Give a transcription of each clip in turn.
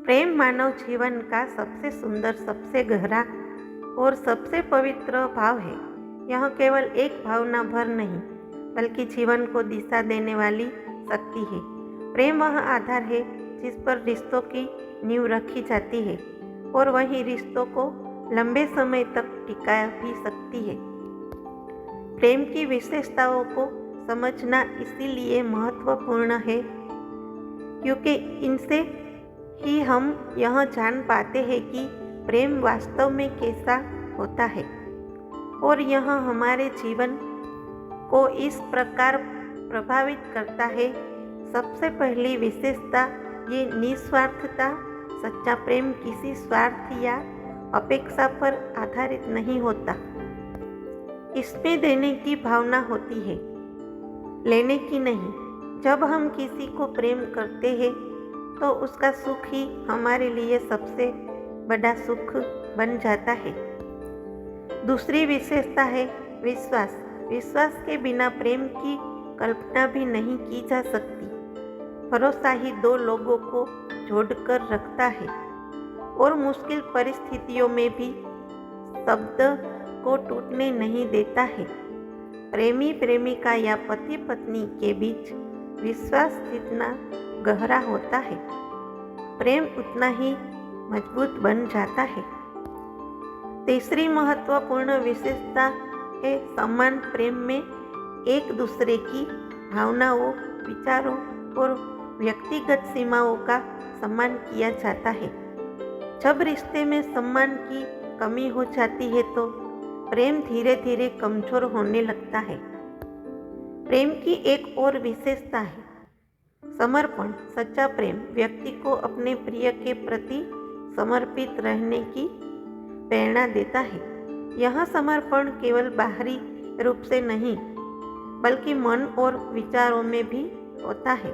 प्रेम मानव जीवन का सबसे सुंदर, सबसे गहरा और सबसे पवित्र भाव है। यह केवल एक भावना भर नहीं, बल्कि जीवन को दिशा देने वाली शक्ति है। प्रेम वह आधार है जिस पर रिश्तों की नींव रखी जाती है और वही रिश्तों को लंबे समय तक टिका भी सकती है। प्रेम की विशेषताओं को समझना इसीलिए महत्वपूर्ण है क्योंकि इनसे ही हम यह जान पाते हैं कि प्रेम वास्तव में कैसा होता है और यह हमारे जीवन को इस प्रकार प्रभावित करता है। सबसे पहली विशेषता ये निस्वार्थता। सच्चा प्रेम किसी स्वार्थ या अपेक्षा पर आधारित नहीं होता। इसमें देने की भावना होती है, लेने की नहीं। जब हम किसी को प्रेम करते हैं तो उसका सुख ही हमारे लिए सबसे बड़ा सुख बन जाता है। दूसरी विशेषता है विश्वास। विश्वास के बिना प्रेम की कल्पना भी नहीं की जा सकती। भरोसा ही दो लोगों को जोड़कर रखता है और मुश्किल परिस्थितियों में भी शब्द को टूटने नहीं देता है। प्रेमी प्रेमिका या पति पत्नी के बीच विश्वास जितना गहरा होता है, प्रेम उतना ही मजबूत बन जाता है। तीसरी महत्वपूर्ण विशेषता है सम्मान। प्रेम में एक दूसरे की भावनाओं, विचारों और व्यक्तिगत सीमाओं का सम्मान किया जाता है। जब रिश्ते में सम्मान की कमी हो जाती है तो प्रेम धीरे धीरे कमजोर होने लगता है। प्रेम की एक और विशेषता है समर्पण। सच्चा प्रेम व्यक्ति को अपने प्रिय के प्रति समर्पित रहने की प्रेरणा देता है। यह समर्पण केवल बाहरी रूप से नहीं, बल्कि मन और विचारों में भी होता है।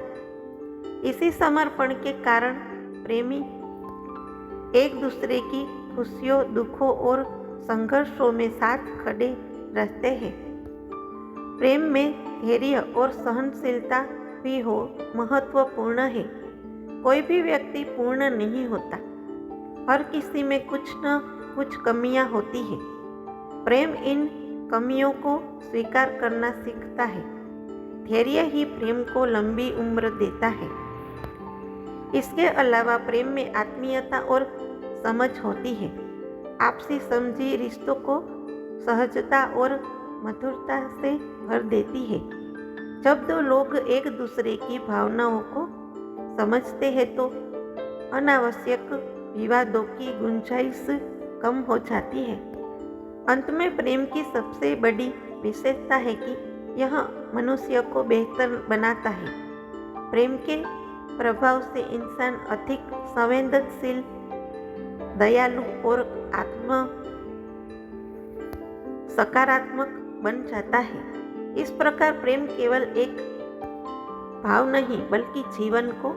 इसी समर्पण के कारण प्रेमी एक दूसरे की खुशियों, दुखों और संघर्षों में साथ खड़े रहते हैं। प्रेम में धैर्य और सहनशीलता भी हो महत्वपूर्ण है। कोई भी व्यक्ति पूर्ण नहीं होता। हर किसी में कुछ न कुछ कमियां होती है। प्रेम इन कमियों को स्वीकार करना सीखता है। धैर्य ही प्रेम को लंबी उम्र देता है। इसके अलावा प्रेम में आत्मीयता और समझ होती है। आपसी समझी रिश्तों को सहजता और मधुरता से भर देती है। जब दो लोग एक दूसरे की भावनाओं को समझते हैं तो अनावश्यक विवादों की गुंजाइश कम हो जाती है। अंत में प्रेम की सबसे बड़ी विशेषता है कि यह मनुष्य को बेहतर बनाता है। प्रेम के प्रभाव से इंसान अधिक संवेदनशील, दयालु और सकारात्मक बन जाता है। इस प्रकार प्रेम केवल एक भाव नहीं, बल्कि जीवन को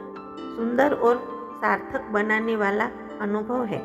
सुंदर और सार्थक बनाने वाला अनुभव है।